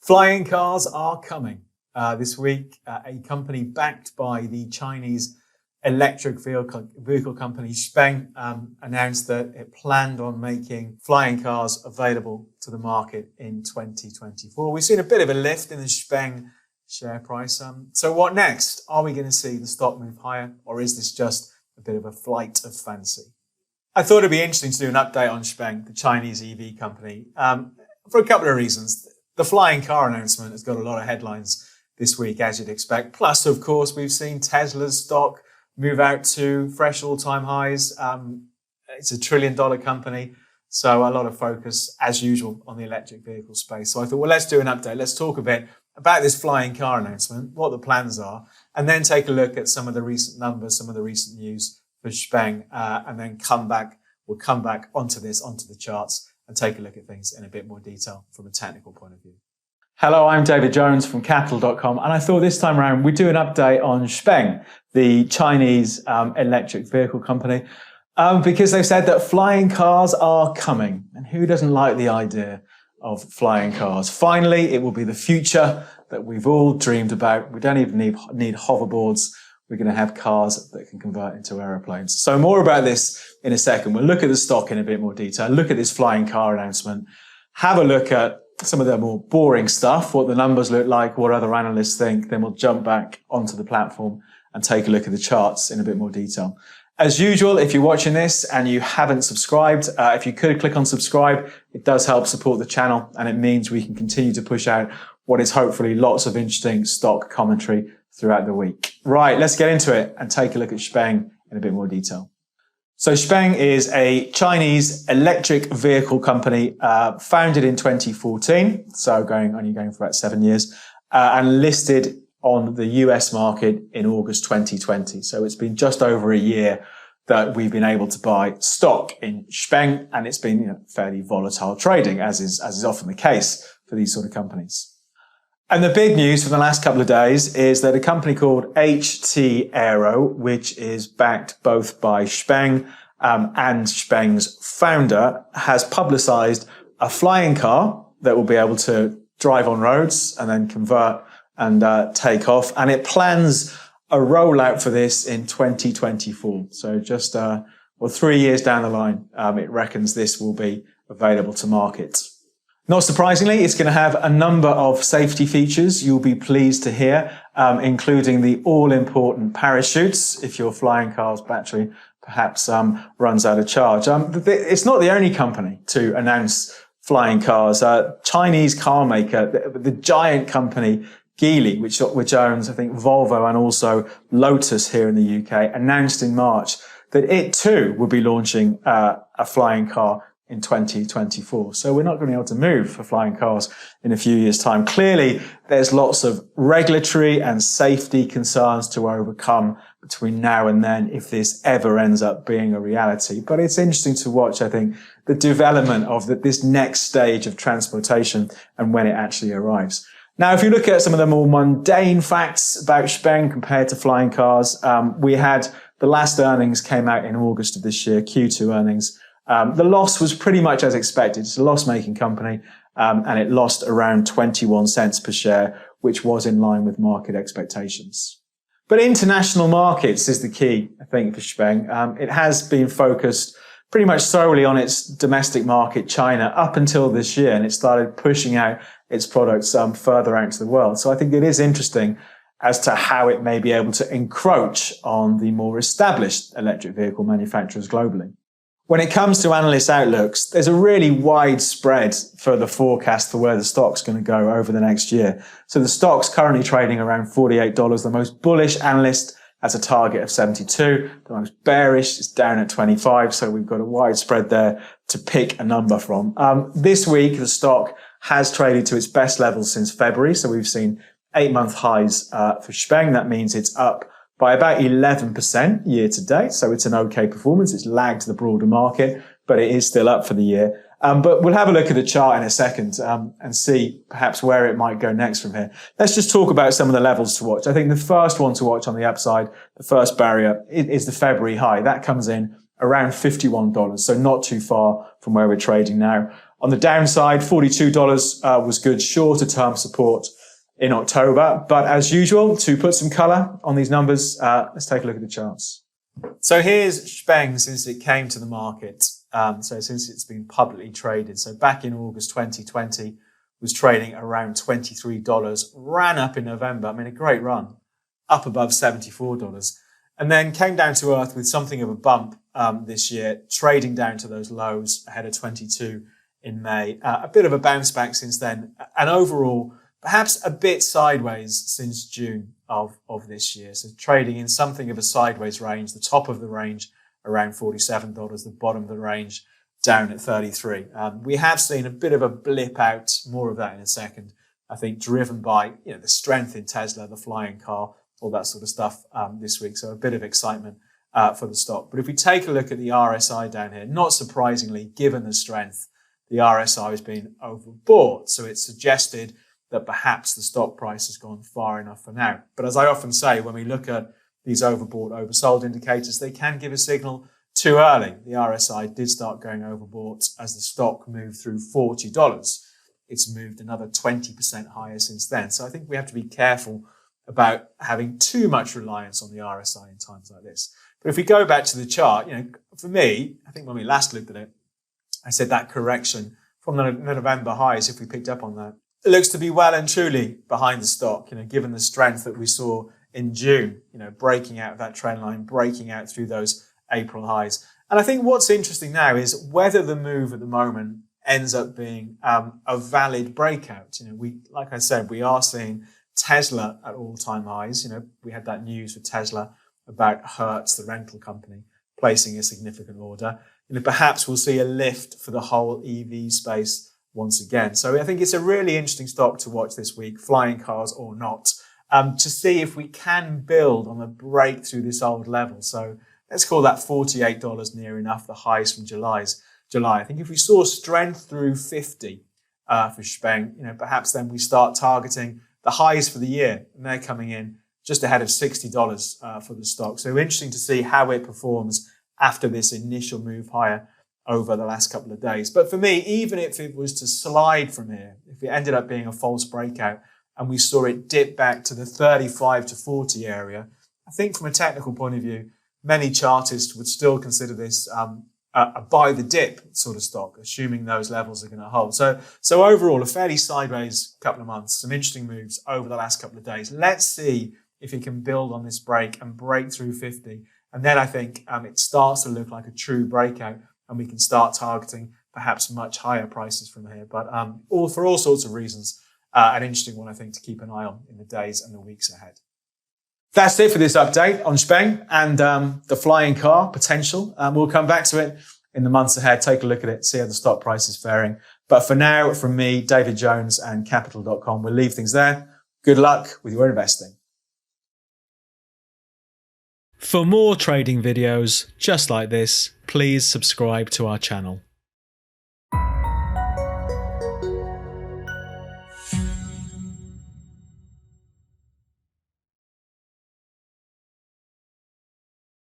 Flying cars are coming. This week, a company backed by the Chinese electric vehicle company XPeng announced that it planned on making flying cars available to the market in 2024. We've seen a bit of a lift in the XPeng share price. So what next? Are we going to see the stock move higher, or is this just a bit of a flight of fancy? I thought it'd be interesting to do an update on XPeng, the Chinese EV company, for a couple of reasons. The flying car announcement has got a lot of headlines this week, as you'd expect. Plus, of course, we've seen Tesla's stock move out to fresh all-time highs. It's a $1 trillion company, so a lot of focus, as usual, on the electric vehicle space. So I thought, well, let's do an update. Let's talk a bit about this flying car announcement, what the plans are, and then take a look at some of the recent numbers, some of the recent news for XPeng, and then we'll come back onto the charts, and take a look at things in a bit more detail from a technical point of view. Hello, I'm David Jones from Capital.com, and I thought this time around we'd do an update on XPeng, the Chinese electric vehicle company, because they've said that flying cars are coming. And who doesn't like the idea of flying cars? Finally, it will be the future that we've all dreamed about. We don't even need hoverboards. We're going to have cars that can convert into aeroplanes. So more about this in a second. We'll look at the stock in a bit more detail, look at this flying car announcement, have a look at some of the more boring stuff, what the numbers look like, what other analysts think. Then we'll jump back onto the platform and take a look at the charts in a bit more detail. As usual, if you're watching this and you haven't subscribed, if you could click on subscribe, it does help support the channel, and it means we can continue to push out what is hopefully lots of interesting stock commentary throughout the week. Right, let's get into it and take a look at XPeng in a bit more detail. So XPeng is a Chinese electric vehicle company founded in 2014, so only going for about 7 years, and listed on the US market in August 2020. So it's been just over a year that we've been able to buy stock in XPeng, and it's been fairly volatile trading, as is often the case for these sort of companies. And the big news for the last couple of days is that a company called HT Aero, which is backed both by XPeng and XPeng's founder, has publicized a flying car that will be able to drive on roads and then convert and take off. And it plans a rollout for this in 2024. So just 3 years down the line, it reckons this will be available to market. Not surprisingly, it's going to have a number of safety features you'll be pleased to hear, including the all-important parachutes if your flying car's battery perhaps runs out of charge. It's not the only company to announce flying cars. Chinese car maker, the giant company Geely, which owns, I think, Volvo and also Lotus here in the UK, announced in March that it too will be launching a flying car in 2024. So we're not going to be able to move for flying cars in a few years' time. Clearly, there's lots of regulatory and safety concerns to overcome between now and then if this ever ends up being a reality. But it's interesting to watch, I think, the development of this next stage of transportation and when it actually arrives. Now, if you look at some of the more mundane facts about XPeng compared to flying cars, we had the last earnings came out in August of this year, Q2 earnings. The loss was pretty much as expected. It's a loss-making company, and it lost around 21 cents per share, which was in line with market expectations. But international markets is the key, I think, for XPeng. It has been focused pretty much solely on its domestic market, China, up until this year, and it started pushing out its products further out into the world. So I think it is interesting as to how it may be able to encroach on the more established electric vehicle manufacturers globally. When it comes to analyst outlooks, there's a really wide spread for the forecast for where the stock's going to go over the next year. So the stock's currently trading around $48. The most bullish analyst has a target of 72. The most bearish is down at 25. So we've got a wide spread there to pick a number from. This week, the stock has traded to its best levels since February. So we've seen 8-month highs for XPeng. That means it's up by about 11% year to date. So it's an okay performance. It's lagged the broader market, but it is still up for the year. But we'll have a look at the chart in a second and see perhaps where it might go next from here. Let's just talk about some of the levels to watch. I think the first one to watch on the upside, the first barrier, is the February high. That comes in around $51, so not too far from where we're trading now. On the downside, $42 was good shorter term support in October. But as usual, to put some color on these numbers, let's take a look at the charts. So here's XPeng since it came to the market. So since it's been publicly traded. So back in August 2020, was trading around $23, ran up in November. I mean, a great run, up above $74. And then came down to earth with something of a bump this year, trading down to those lows ahead of 22 in May. A bit of a bounce back since then. And overall, perhaps a bit sideways since June of this year. So trading in something of a sideways range, the top of the range around $47, the bottom of the range down at 33. We have seen a bit of a blip out, more of that in a second, I think driven by the strength in Tesla, the flying car, all that sort of stuff this week. So a bit of excitement for the stock. But if we take a look at the RSI down here, not surprisingly, given the strength, the RSI has been overbought. So it suggested that perhaps the stock price has gone far enough for now. But as I often say, when we look at these overbought, oversold indicators, they can give a signal too early. The RSI did start going overbought as the stock moved through $40. It's moved another 20% higher since then. So I think we have to be careful about having too much reliance on the RSI in times like this. But if we go back to the chart, for me, I think when we last looked at it, I said that correction from the November highs, if we picked up on that, it looks to be well and truly behind the stock, given the strength that we saw in June, breaking out of that trend line, breaking out through those April highs. And I think what's interesting now is whether the move at the moment ends up being a valid breakout. Like I said, we are seeing Tesla at all-time highs. We had that news with Tesla about Hertz, the rental company, placing a significant order. Perhaps we'll see a lift for the whole EV space once again. So I think it's a really interesting stock to watch this week, flying cars or not, to see if we can build on the break through this old level. So let's call that $48 near enough, the highs from July. I think if we saw strength through 50 for XPeng, perhaps then we start targeting the highs for the year, and they're coming in just ahead of $60 for the stock. So interesting to see how it performs after this initial move higher over the last couple of days. But for me, even if it was to slide from here, if it ended up being a false breakout and we saw it dip back to the 35 to 40 area, I think from a technical point of view, many chartists would still consider this a buy the dip sort of stock, assuming those levels are going to hold. So overall, a fairly sideways couple of months, some interesting moves over the last couple of days. Let's see if it can build on this break and break through 50. And then I think it starts to look like a true breakout, and we can start targeting perhaps much higher prices from here. But for all sorts of reasons, an interesting one, I think, to keep an eye on in the days and the weeks ahead. That's it for this update on XPeng and the flying car potential. We'll come back to it in the months ahead, take a look at it, see how the stock price is faring. But for now, from me, David Jones and Capital.com, we'll leave things there. Good luck with your investing. For more trading videos just like this, please subscribe to our channel.